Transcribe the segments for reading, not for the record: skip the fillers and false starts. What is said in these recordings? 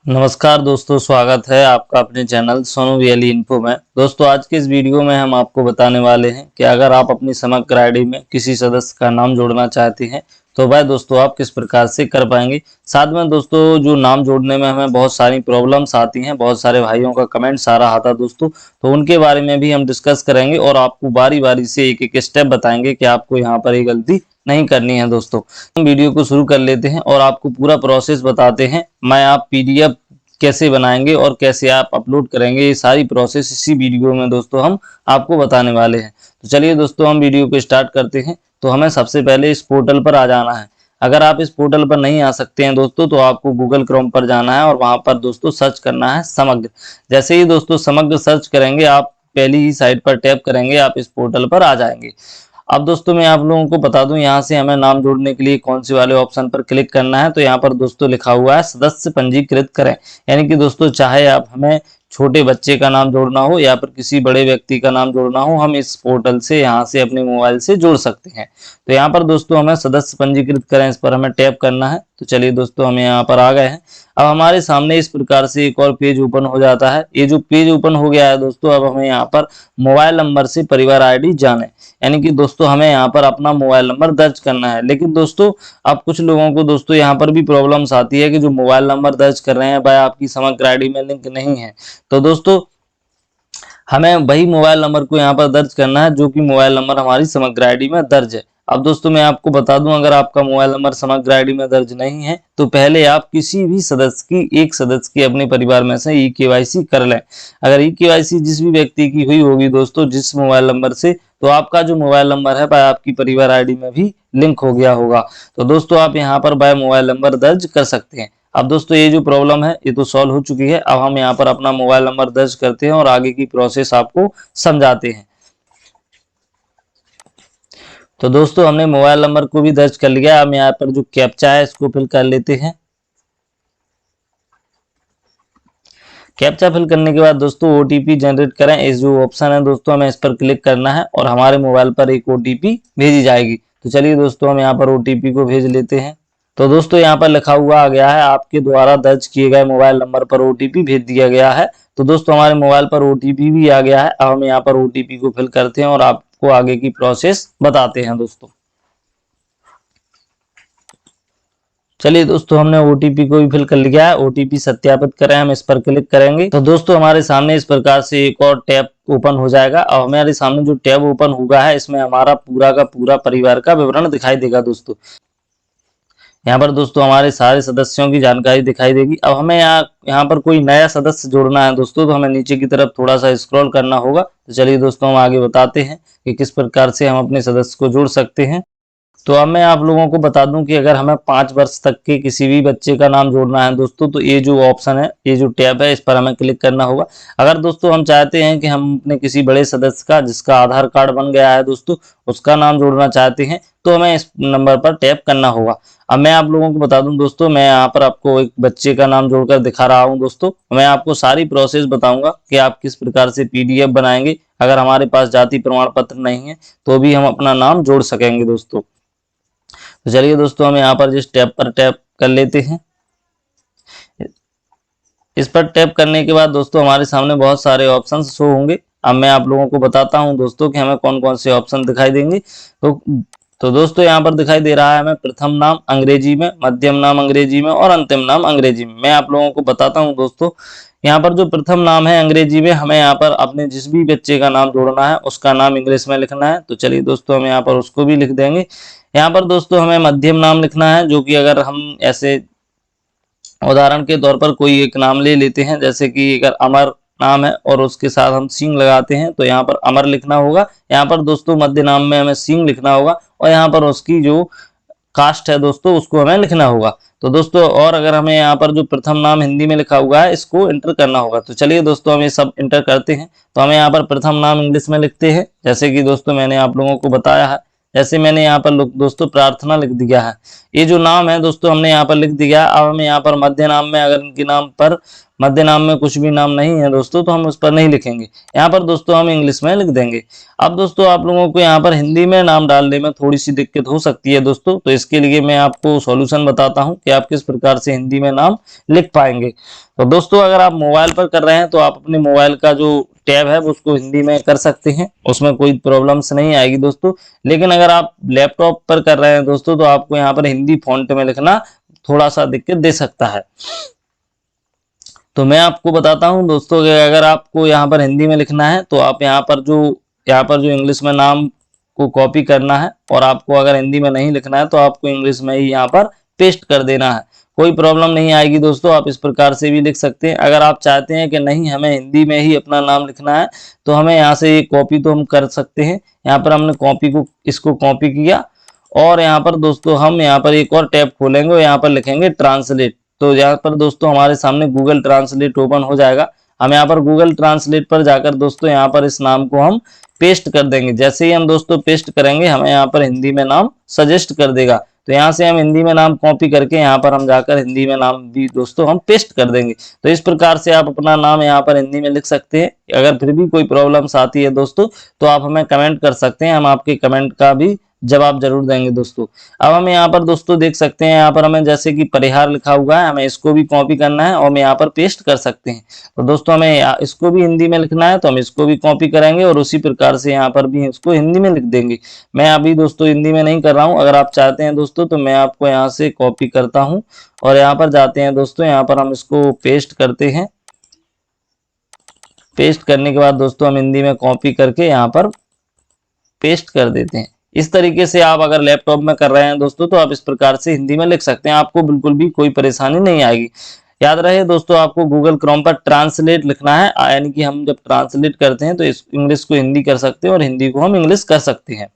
नमस्कार दोस्तों, स्वागत है आपका अपने चैनल सोनू वीएलई इन्फो में। दोस्तों आज के इस वीडियो में हम आपको बताने वाले हैं कि अगर आप अपनी समग्र आईडी में किसी सदस्य का नाम जोड़ना चाहते हैं तो भाई दोस्तों आप किस प्रकार से कर पाएंगे। साथ में दोस्तों जो नाम जोड़ने में हमें बहुत सारी प्रॉब्लम्स आती हैं, बहुत सारे भाइयों का कमेंट्स आ रहा था दोस्तों, तो उनके बारे में भी हम डिस्कस करेंगे और आपको बारी बारी से एक एक स्टेप बताएंगे कि आपको यहाँ पर ये गलती नहीं करनी है। दोस्तों हम वीडियो को शुरू कर लेते हैं और आपको पूरा प्रोसेस बताते हैं। मैं आप पीडीएफ कैसे बनाएंगे और कैसे आप अपलोड करेंगे, ये सारी प्रोसेस इसी वीडियो में दोस्तों हम आपको बताने वाले हैं। तो चलिए दोस्तों हम वीडियो को स्टार्ट करते हैं। तो हमें सबसे पहले इस पोर्टल पर आ जाना है। अगर आप इस पोर्टल पर नहीं आ सकते हैं दोस्तों तो आपको गूगल क्रोम पर जाना है और वहां पर दोस्तों सर्च करना है समग्र। जैसे ही दोस्तों समग्र सर्च करेंगे आप पहली ही साइट पर टैप करेंगे, आप इस पोर्टल पर आ जाएंगे। अब दोस्तों मैं आप लोगों को बता दूं यहाँ से हमें नाम जोड़ने के लिए कौन से वाले ऑप्शन पर क्लिक करना है। तो यहाँ पर दोस्तों लिखा हुआ है सदस्य पंजीकृत करें, यानी कि दोस्तों चाहे आप हमें छोटे बच्चे का नाम जोड़ना हो या फिर किसी बड़े व्यक्ति का नाम जोड़ना हो, हम इस पोर्टल से यहाँ से अपने मोबाइल से जोड़ सकते हैं। तो यहाँ पर दोस्तों हमें सदस्य पंजीकृत करें, इस पर हमें टैप करना है। तो चलिए दोस्तों हम यहाँ पर आ गए हैं। अब हमारे सामने इस प्रकार से एक और पेज ओपन हो जाता है। ये जो पेज ओपन हो गया है दोस्तों, अब हमें यहाँ पर मोबाइल नंबर से परिवार आईडी जाने, यानी कि दोस्तों हमें यहाँ पर अपना मोबाइल नंबर दर्ज करना है। लेकिन दोस्तों अब कुछ लोगों को दोस्तों यहाँ पर भी प्रॉब्लम्स आती है कि जो मोबाइल नंबर दर्ज कर रहे हैं भाई आपकी समग्र आईडी में लिंक नहीं है। तो दोस्तों हमें वही मोबाइल नंबर को यहाँ पर दर्ज करना है जो कि मोबाइल नंबर हमारी समग्र आईडी में दर्ज है। अब दोस्तों मैं आपको बता दूं, अगर आपका मोबाइल नंबर समग्र आईडी में दर्ज नहीं है तो पहले आप किसी भी सदस्य की, एक सदस्य की अपने परिवार में से ई केवाईसी कर लें। अगर ई केवाईसी जिस भी व्यक्ति की हुई होगी दोस्तों जिस मोबाइल नंबर से, तो आपका जो मोबाइल नंबर है वह आपकी परिवार आईडी में भी लिंक हो गया होगा। तो दोस्तों आप यहाँ पर वह मोबाइल नंबर दर्ज कर सकते हैं। अब दोस्तों ये जो प्रॉब्लम है ये तो सॉल्व हो चुकी है। अब हम यहाँ पर अपना मोबाइल नंबर दर्ज करते हैं और आगे की प्रोसेस आपको समझाते हैं। तो दोस्तों हमने मोबाइल नंबर को भी दर्ज कर लिया। हम यहाँ पर जो कैप्चा है इसको फिल कर लेते हैं। कैप्चा फिल करने के बाद दोस्तों ओटीपी जनरेट करें, इस जो ऑप्शन है दोस्तों हमें इस पर क्लिक करना है और हमारे मोबाइल पर एक ओटीपी भेजी जाएगी। तो चलिए दोस्तों हम यहाँ पर ओटीपी को भेज लेते हैं। तो दोस्तों यहाँ पर लिखा हुआ आ गया है आपके द्वारा दर्ज किए गए मोबाइल नंबर पर ओटीपी भेज दिया गया है। तो दोस्तों हमारे मोबाइल पर ओटीपी भी आ गया है। अब हम यहाँ पर ओटीपी को फिल करते हैं और आपको आगे की प्रोसेस बताते हैं। दोस्तों चलिए दोस्तों हमने ओटीपी को भी फिल कर लिया है। ओटीपी सत्यापित करें, हम इस पर क्लिक करेंगे तो दोस्तों हमारे सामने इस प्रकार से एक और टैब ओपन हो जाएगा। और हमारे सामने जो टैब ओपन हुआ है इसमें हमारा पूरा का पूरा परिवार का विवरण दिखाई देगा। दोस्तों यहाँ पर दोस्तों हमारे सारे सदस्यों की जानकारी दिखाई देगी। अब हमें यहाँ पर कोई नया सदस्य जोड़ना है दोस्तों, तो हमें नीचे की तरफ थोड़ा सा स्क्रॉल करना होगा। तो चलिए दोस्तों हम आगे बताते हैं कि किस प्रकार से हम अपने सदस्य को जोड़ सकते हैं। तो अब मैं आप लोगों को बता दूं कि अगर हमें 5 वर्ष तक के किसी भी बच्चे का नाम जोड़ना है दोस्तों, तो ये जो ऑप्शन है, ये जो टैब है, इस पर हमें क्लिक करना होगा। अगर दोस्तों हम चाहते हैं कि हम अपने किसी बड़े सदस्य का, जिसका आधार कार्ड बन गया है दोस्तों, उसका नाम जोड़ना चाहते हैं, तो हमें इस नंबर पर टैप करना होगा। अब मैं आप लोगों को बता दूं दोस्तों, मैं यहाँ पर आपको एक बच्चे का नाम जोड़कर दिखा रहा हूँ। दोस्तों मैं आपको सारी प्रोसेस बताऊंगा कि आप किस प्रकार से पीडीएफ बनाएंगे। अगर हमारे पास जाति प्रमाण पत्र नहीं है तो भी हम अपना नाम जोड़ सकेंगे। दोस्तों तो चलिए दोस्तों हम यहाँ पर जिस टैब पर टैप कर लेते हैं, इस पर टैप करने के बाद दोस्तों हमारे सामने बहुत सारे ऑप्शन शो होंगे। अब मैं आप लोगों को बताता हूं दोस्तों कि हमें कौन कौन से ऑप्शन दिखाई देंगे। तो दोस्तों यहाँ पर दिखाई दे रहा है हमें प्रथम नाम अंग्रेजी में, मध्यम नाम अंग्रेजी में और अंतिम नाम अंग्रेजी में। मैं आप लोगों को बताता हूँ दोस्तों, यहाँ पर जो प्रथम नाम है अंग्रेजी में, हमें यहाँ पर अपने जिस भी बच्चे का नाम जोड़ना है उसका नाम इंग्लिश में लिखना है। तो चलिए दोस्तों हम यहाँ पर उसको भी लिख देंगे। यहाँ पर दोस्तों हमें मध्यम नाम लिखना है, जो कि अगर हम ऐसे उदाहरण के तौर पर कोई एक नाम ले लेते हैं, जैसे कि अगर अमर नाम है और उसके साथ हम सिंह लगाते हैं तो यहाँ पर अमर लिखना होगा। यहाँ पर दोस्तों मध्य नाम में हमें सिंह लिखना होगा और यहाँ पर उसकी जो कास्ट है दोस्तों उसको हमें लिखना होगा। तो दोस्तों और अगर हमें यहाँ पर जो प्रथम नाम हिंदी में लिखा हुआ है इसको इंटर करना होगा। तो चलिए दोस्तों हम ये सब इंटर करते हैं। तो हमें यहाँ पर प्रथम नाम इंग्लिश में लिखते हैं, जैसे कि दोस्तों मैंने आप लोगों को बताया है। जैसे मैंने यहाँ पर दोस्तों प्रार्थना लिख दिया है। ये जो नाम है दोस्तों हमने यहाँ पर लिख दिया। अब हमें यहाँ पर मध्य नाम में, अगर इनके नाम पर मध्य नाम में कुछ भी नाम नहीं है दोस्तों तो हम उस पर नहीं लिखेंगे, यहाँ पर दोस्तों हम इंग्लिश में लिख देंगे। अब दोस्तों आप लोगों को यहाँ पर हिंदी में नाम डालने में थोड़ी सी दिक्कत हो सकती है दोस्तों, तो इसके लिए मैं आपको सॉल्यूशन बताता हूँ कि आप किस प्रकार से हिंदी में नाम लिख पाएंगे। तो दोस्तों अगर आप मोबाइल पर कर रहे हैं तो आप अपने मोबाइल का जो टैब है उसको हिंदी में कर सकते हैं, उसमें कोई प्रॉब्लम्स नहीं आएगी दोस्तों। लेकिन अगर आप लैपटॉप पर कर रहे हैं दोस्तों तो आपको यहाँ पर हिंदी फॉन्ट में लिखना थोड़ा सा दिक्कत दे सकता है। तो मैं आपको बताता हूं दोस्तों कि अगर आपको यहाँ पर हिंदी में लिखना है तो आप यहाँ पर जो इंग्लिश में नाम को कॉपी करना है, और आपको अगर हिंदी में नहीं लिखना है तो आपको इंग्लिश में ही यहाँ पर पेस्ट कर देना है। कोई प्रॉब्लम नहीं आएगी दोस्तों, आप इस प्रकार से भी लिख सकते हैं। अगर आप चाहते हैं कि नहीं हमें हिंदी में ही अपना नाम लिखना है तो हमें यहाँ से ये कॉपी तो हम कर सकते हैं। यहाँ पर हमने इसको कॉपी किया, और यहाँ पर दोस्तों हम यहाँ पर एक और टैब खोलेंगे और यहाँ पर लिखेंगे ट्रांसलेट। तो यहाँ पर दोस्तों हमारे सामने गूगल ट्रांसलेट ओपन हो जाएगा। हम यहाँ पर गूगल ट्रांसलेट पर जाकर दोस्तों यहाँ पर इस नाम को हम पेस्ट कर देंगे। जैसे ही हम दोस्तों पेस्ट करेंगे हमें यहाँ पर हिंदी में नाम सजेस्ट कर देगा। तो यहाँ से हम हिंदी में नाम कॉपी करके यहाँ पर हम जाकर हिंदी में नाम भी दोस्तों हम पेस्ट कर देंगे। तो इस प्रकार से आप अपना नाम यहाँ पर हिंदी में लिख सकते हैं। अगर फिर भी कोई प्रॉब्लम्स आती है दोस्तों तो आप हमें कमेंट कर सकते हैं, हम आपके कमेंट का भी जवाब जरूर देंगे दोस्तों। अब हम यहाँ पर दोस्तों देख सकते हैं, यहाँ पर हमें जैसे कि परिहार लिखा हुआ है, हमें इसको भी कॉपी करना है और हम यहाँ पर पेस्ट कर सकते हैं। तो दोस्तों हमें इसको भी हिंदी में लिखना है तो हम इसको भी कॉपी करेंगे और उसी प्रकार से यहाँ पर भी इसको हिंदी में लिख देंगे। मैं अभी दोस्तों हिंदी में नहीं कर रहा हूँ, अगर आप चाहते हैं दोस्तों तो मैं आपको यहाँ से कॉपी करता हूँ और यहाँ पर जाते हैं दोस्तों, यहाँ पर हम इसको पेस्ट करते हैं। पेस्ट करने के बाद दोस्तों हम हिंदी में कॉपी करके यहाँ पर पेस्ट कर देते हैं। इस तरीके से आप अगर लैपटॉप में कर रहे हैं दोस्तों तो आप इस प्रकार से हिंदी में लिख सकते हैं, आपको बिल्कुल भी कोई परेशानी नहीं आएगी। याद रहे दोस्तों आपको गूगल क्रोम पर ट्रांसलेट लिखना है, यानी कि हम जब ट्रांसलेट करते हैं तो इस इंग्लिश को हिंदी कर सकते हैं और हिंदी को हम इंग्लिश कर सकते हैं।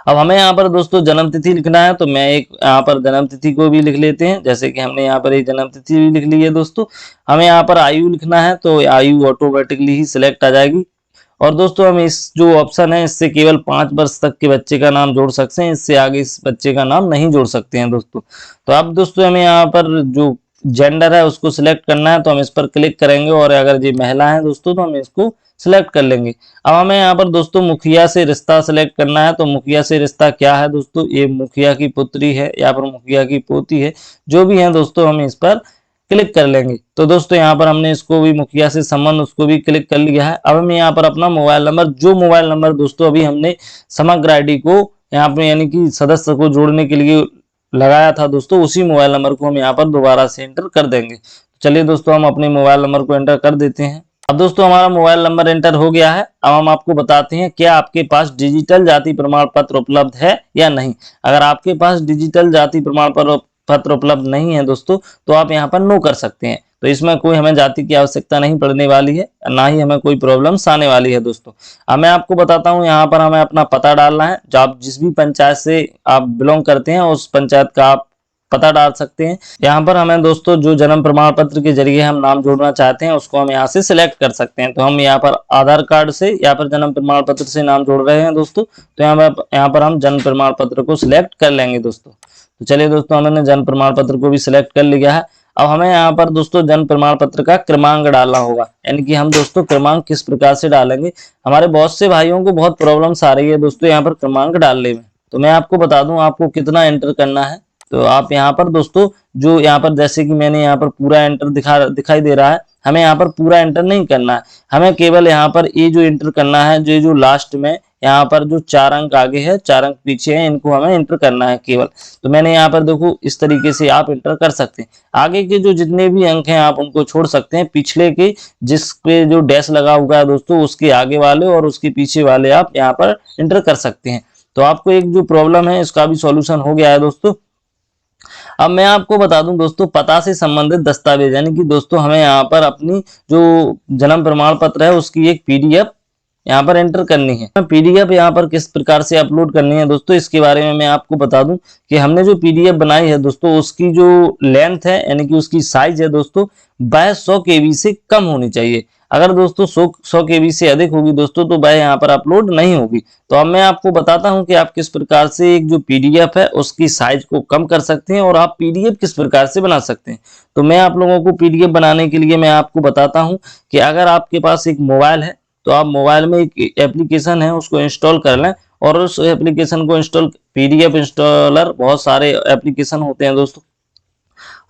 अब हमें यहाँ पर दोस्तों जन्म तिथि लिखना है, तो मैं एक यहाँ पर जन्म तिथि को भी लिख लेते हैं। जैसे कि हमने यहाँ पर एक जन्म तिथि भी लिख ली है दोस्तों। हमें यहाँ पर आयु लिखना है तो आयु ऑटोमेटिकली ही सिलेक्ट आ जाएगी। और दोस्तों हम इस जो ऑप्शन है इससे केवल 5 वर्ष तक के बच्चे का नाम जोड़ सकते हैं, इससे आगे इस बच्चे का नाम नहीं जोड़ सकते हैं दोस्तों। तो अब दोस्तों हमें यहाँ पर जो जेंडर है उसको सिलेक्ट करना है, तो हम इस पर क्लिक करेंगे और अगर ये महिला है दोस्तों तो हम इसको सिलेक्ट कर लेंगे। अब हमें यहाँ पर दोस्तों मुखिया से रिश्ता सिलेक्ट करना है, तो मुखिया से रिश्ता क्या है दोस्तों, ये मुखिया की पुत्री है या फिर मुखिया की पोती है, जो भी है दोस्तों हम इस पर क्लिक कर लेंगे। तो दोस्तों यहाँ पर हमने इसको भी मुखिया से संबंध उसको भी क्लिक कर लिया है। अब हमें यहाँ पर अपना मोबाइल नंबर, जो मोबाइल नंबर दोस्तों अभी हमने समग्र आईडी को यहाँ पे यानी कि सदस्य को जोड़ने के लिए लगाया था दोस्तों, उसी मोबाइल नंबर को हम यहाँ पर दोबारा से एंटर कर देंगे। चलिए दोस्तों हम अपने मोबाइल नंबर को एंटर कर देते हैं। अब दोस्तों हमारा मोबाइल नंबर एंटर हो गया है। अब हम आपको बताते हैं क्या आपके पास डिजिटल जाति प्रमाण पत्र उपलब्ध है या नहीं। अगर आपके पास डिजिटल जाति प्रमाण पत्र उपलब्ध नहीं है दोस्तों तो आप यहाँ पर नो कर सकते हैं। तो इसमें कोई हमें जाति की आवश्यकता नहीं पड़ने वाली है, ना ही हमें कोई प्रॉब्लम्स आने वाली है दोस्तों। अब मैं आपको बताता हूँ, यहाँ पर हमें अपना पता डालना है। जो आप जिस भी पंचायत से आप बिलोंग करते हैं उस पंचायत का आप पता डाल सकते हैं। यहाँ पर हमें दोस्तों जो जन्म प्रमाण पत्र के जरिए हम नाम जोड़ना चाहते हैं उसको हम यहाँ से सिलेक्ट कर सकते हैं। तो हम यहाँ पर आधार कार्ड से या फिर जन्म प्रमाण पत्र से नाम जोड़ रहे हैं दोस्तों, तो यहाँ पर हम जन्म प्रमाण पत्र को सिलेक्ट कर लेंगे दोस्तों। तो चलिए दोस्तों हमने जन्म प्रमाण पत्र को भी सिलेक्ट कर लिया है। अब हमें यहाँ पर दोस्तों जन्म प्रमाण पत्र का क्रमांक डालना होगा, यानी कि हम दोस्तों क्रमांक किस प्रकार से डालेंगे। हमारे बहुत से भाइयों को बहुत प्रॉब्लम्स आ रही है दोस्तों यहाँ पर क्रमांक डालने में, तो मैं आपको बता दूं आपको कितना एंटर करना है। तो आप यहाँ पर दोस्तों जो यहाँ पर जैसे कि मैंने यहाँ पर पूरा एंटर दिखाई दे रहा है, हमें यहाँ पर पूरा एंटर नहीं करना है, हमें केवल यहाँ पर ये जो एंटर करना है, जो लास्ट में यहाँ पर जो 4 अंक आगे है 4 अंक पीछे है, इनको हमें एंटर करना है केवल। तो मैंने यहाँ पर देखो इस तरीके से आप एंटर कर सकते हैं। आगे के जो जितने भी अंक हैं आप उनको छोड़ सकते हैं, पिछले के जिस पे जो डैश लगा हुआ है दोस्तों उसके आगे वाले और उसके पीछे वाले आप यहाँ पर एंटर कर सकते हैं। तो आपको एक जो प्रॉब्लम है इसका भी सॉल्यूशन हो गया है दोस्तों। अब मैं आपको बता दूं दोस्तों पता से संबंधित दस्तावेज, यानी कि दोस्तों हमें यहाँ पर अपनी जो जन्म प्रमाण पत्र है उसकी एक पीडीएफ यहाँ पर एंटर करनी है। पीडीएफ यहाँ पर किस प्रकार से अपलोड करनी है दोस्तों इसके बारे में मैं आपको बता दूं कि हमने जो पीडीएफ बनाई है दोस्तों उसकी जो लेंथ है यानी कि उसकी साइज है दोस्तों वह 100 KB से कम होनी चाहिए। अगर दोस्तों 100 KB से अधिक होगी दोस्तों तो वह यहाँ पर अपलोड नहीं होगी। तो अब मैं आपको बताता हूँ कि आप किस प्रकार से एक जो PDF है उसकी साइज को कम कर सकते हैं और आप PDF किस प्रकार से बना सकते हैं। तो मैं आप लोगों को PDF बनाने के लिए मैं आपको बताता हूँ कि अगर आपके पास एक मोबाइल है तो आप मोबाइल में एक एप्लीकेशन है उसको इंस्टॉल कर लें और उस एप्लीकेशन को इंस्टॉल PDF इंस्टॉलर बहुत सारे एप्लीकेशन होते हैं दोस्तों।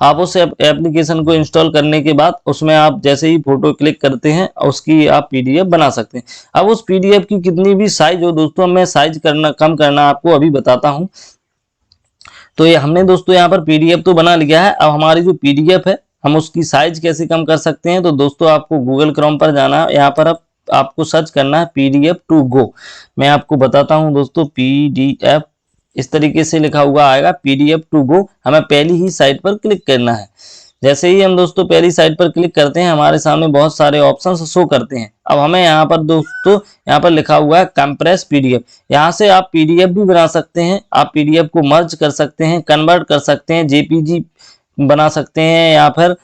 आप उस एप्लीकेशन को इंस्टॉल करने के बाद उसमें आप जैसे ही फोटो क्लिक करते हैं उसकी आप PDF बना सकते हैं। अब उस PDF की कितनी भी साइज हो दोस्तों, मैं साइज करना कम करना आपको अभी बताता हूँ। तो ये हमने दोस्तों यहाँ पर PDF तो बना लिया है। अब हमारी जो PDF है हम उसकी साइज कैसे कम कर सकते हैं, तो दोस्तों आपको गूगल क्रोम पर जाना है, यहाँ पर आपको सर्च करना है PDF टू गो। मैं आपको बताता हूँ दोस्तों, PDF इस तरीके से लिखा हुआ आएगा PDF टू गो। हमें पहली ही साइट पर क्लिक करना है। जैसे ही हम दोस्तों पहली साइट पर क्लिक करते हैं हमारे सामने बहुत सारे ऑप्शंस शो करते हैं। अब हमें यहाँ पर दोस्तों यहाँ पर लिखा हुआ है कंप्रेस PDF। यहाँ से आप PDF भी बना सकते हैं, आप PDF को मर्ज कर सकते हैं, कन्वर्ट कर सकते हैं, JPG बना सकते हैं या फिर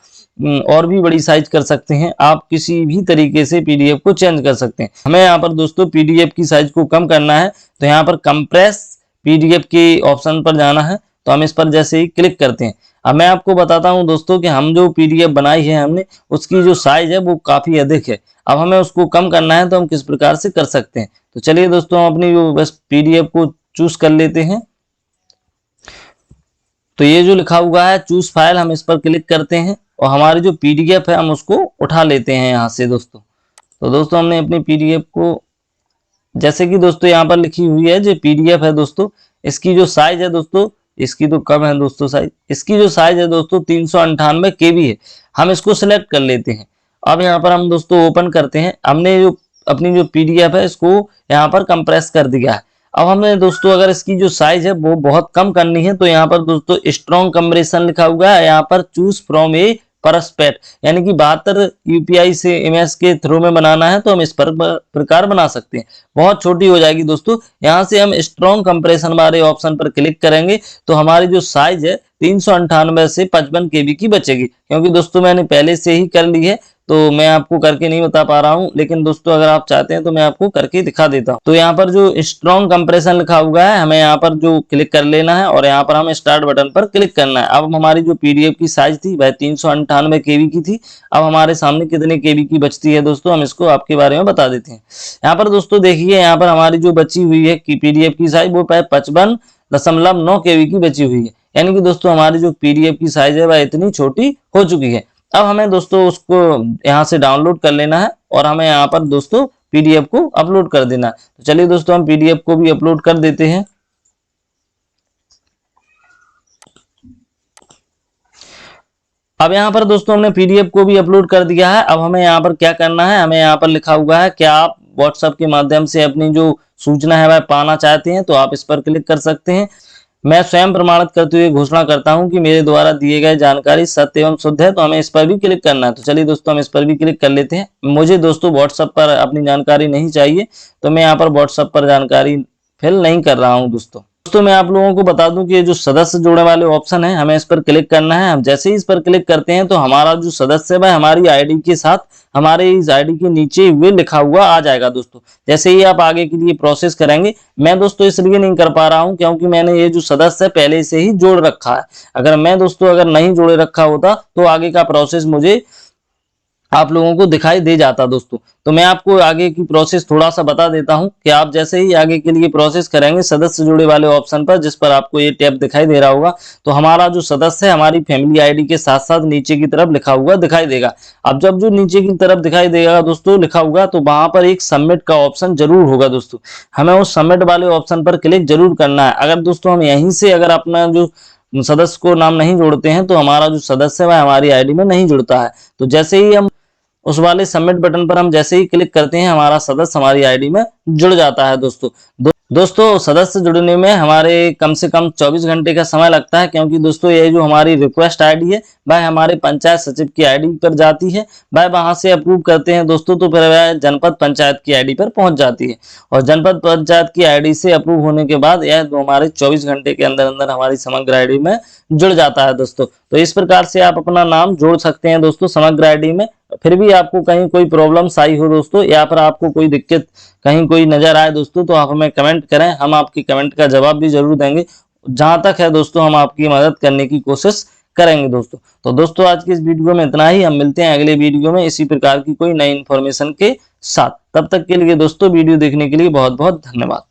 और भी बड़ी साइज कर सकते हैं। आप किसी भी तरीके से PDF को चेंज कर सकते हैं। हमें यहाँ पर दोस्तों PDF की साइज को कम करना है तो यहाँ पर कंप्रेस PDF के ऑप्शन पर जाना है। तो हम इस पर जैसे ही क्लिक करते हैं, अब मैं आपको बताता हूं दोस्तों कि हम जो PDF बनाई है हमने उसकी जो साइज है वो काफी अधिक है। अब हमें उसको कम करना है तो हम किस प्रकार से कर सकते हैं। तो चलिए दोस्तों हम अपनी जो बस PDF को चूज कर लेते हैं। तो ये जो लिखा हुआ है चूज फाइल, हम इस पर क्लिक करते हैं और हमारी जो PDF है हम उसको उठा लेते हैं यहाँ से दोस्तों। तो दोस्तों हमने अपनी PDF को जैसे कि दोस्तों यहाँ पर लिखी हुई है जो PDF है दोस्तों, इसकी जो साइज है दोस्तों, इसकी तो कम है दोस्तों साइज, इसकी जो साइज है दोस्तों 398 KB है। हम इसको सिलेक्ट कर लेते हैं। अब यहाँ पर हम दोस्तों ओपन करते हैं। हमने जो अपनी जो PDF है इसको यहाँ पर कंप्रेस कर दिया है। अब हमें दोस्तों अगर इसकी जो साइज है वो बहुत कम करनी है तो यहाँ पर दोस्तों स्ट्रॉन्ग कंप्रेशन लिखा हुआ है, यहाँ पर चूज फ्रॉम ए परस्पेट यानी कि 72 UPI से इमेज के थ्रू में बनाना है तो हम इस प्रकार बना सकते हैं। बहुत छोटी हो जाएगी दोस्तों। यहाँ से हम स्ट्रॉन्ग कंप्रेशन वाले ऑप्शन पर क्लिक करेंगे तो हमारी जो साइज है 398 से 55 KB की बचेगी। क्योंकि दोस्तों मैंने पहले से ही कर ली है तो मैं आपको करके नहीं बता पा रहा हूँ, लेकिन दोस्तों अगर आप चाहते हैं तो मैं आपको करके दिखा देता हूँ। तो यहाँ पर जो स्ट्रॉन्ग कंप्रेशन लिखा हुआ है हमें यहाँ पर जो क्लिक कर लेना है और यहाँ पर हमें स्टार्ट बटन पर क्लिक करना है। अब हमारी जो PDF की साइज थी वह 398 KB की थी। अब हमारे सामने कितने KB की बचती है दोस्तों, हम इसको आपके बारे में बता देते हैं। यहाँ पर दोस्तों देखिए, यहाँ पर हमारी जो बची हुई है कि PDF की साइज वो 55.9 KB की बची हुई है। यानी कि दोस्तों हमारी जो PDF की साइज है वह इतनी छोटी हो चुकी है। अब हमें दोस्तों उसको यहाँ से डाउनलोड कर लेना है और हमें यहाँ पर दोस्तों PDF को अपलोड कर देना है। तो चलिए दोस्तों हम PDF को भी अपलोड कर देते हैं। अब यहाँ पर दोस्तों हमने PDF को भी अपलोड कर दिया है। अब हमें यहाँ पर क्या करना है, हमें यहाँ पर लिखा हुआ है कि आप WhatsApp के माध्यम से अपनी जो सूचना है वह पाना चाहते हैं तो आप इस पर क्लिक कर सकते हैं। मैं स्वयं प्रमाणित करते हुए घोषणा करता हूं कि मेरे द्वारा दिए गए जानकारी सत्य एवं शुद्ध है, तो हमें इस पर भी क्लिक करना है। तो चलिए दोस्तों हम इस पर भी क्लिक कर लेते हैं। मुझे दोस्तों WhatsApp पर अपनी जानकारी नहीं चाहिए तो मैं यहाँ पर WhatsApp पर जानकारी फिल नहीं कर रहा हूँ दोस्तों। मैं आप लोगों को बता दूं कि ये जो सदस्य जोड़ने वाले ऑप्शन है हमें इस पर क्लिक करना है। हम जैसे ही इस पर क्लिक करते हैं तो हमारा जो सदस्य है हमारी ID के साथ हमारे इस ID के नीचे हुए लिखा हुआ आ जाएगा दोस्तों। जैसे ही आप आगे के लिए प्रोसेस करेंगे, मैं दोस्तों इसलिए नहीं कर पा रहा हूं क्योंकि मैंने ये जो सदस्य है पहले से ही जोड़ रखा है। अगर मैं दोस्तों अगर नहीं जोड़े रखा होता तो आगे का प्रोसेस मुझे आप लोगों को दिखाई दे जाता दोस्तों। तो मैं आपको आगे की प्रोसेस थोड़ा सा बता देता हूं कि आप जैसे ही आगे के लिए प्रोसेस करेंगे सदस्य जुड़े वाले ऑप्शन पर, जिस पर आपको ये टैब दिखाई दे रहा होगा, तो हमारा जो सदस्य है हमारी फैमिली ID के साथ साथ नीचे की तरफ लिखा हुआ दिखाई देगा। अब जब जो नीचे की तरफ दिखाई देगा दोस्तों लिखा हुआ, तो वहां पर एक सबमिट का ऑप्शन जरूर होगा दोस्तों। हमें उस सबमिट वाले ऑप्शन पर क्लिक जरूर करना है। अगर दोस्तों हम यहीं से अगर अपना जो सदस्य को नाम नहीं जोड़ते हैं तो हमारा जो सदस्य है वह हमारी ID में नहीं जुड़ता है। तो जैसे ही हम उस वाले सबमिट बटन पर हम जैसे ही क्लिक करते हैं हमारा सदस्य हमारी ID में जुड़ जाता है दोस्तों सदस्य जुड़ने में हमारे कम से कम 24 घंटे का समय लगता है, क्योंकि दोस्तों ये जो हमारी रिक्वेस्ट ID है वह हमारे पंचायत सचिव की ID पर जाती है, वह वहां से अप्रूव करते हैं दोस्तों, तो फिर वह जनपद पंचायत की ID पर पहुंच जाती है और जनपद पंचायत की ID से अप्रूव होने के बाद यह हमारे 24 घंटे के अंदर अंदर हमारी समग्र ID में जुड़ जाता है दोस्तों। तो इस प्रकार से आप अपना नाम जोड़ सकते हैं दोस्तों समग्र ID में। फिर भी आपको कहीं कोई प्रॉब्लम्स आई हो दोस्तों, या फिर आपको कोई दिक्कत कहीं कोई नजर आए दोस्तों, तो आप हमें कमेंट करें, हम आपकी कमेंट का जवाब भी जरूर देंगे। जहां तक है दोस्तों हम आपकी मदद करने की कोशिश करेंगे दोस्तों। तो दोस्तों आज की इस वीडियो में इतना ही, हम मिलते हैं अगले वीडियो में इसी प्रकार की कोई नई इन्फॉर्मेशन के साथ। तब तक के लिए दोस्तों वीडियो देखने के लिए बहुत बहुत धन्यवाद।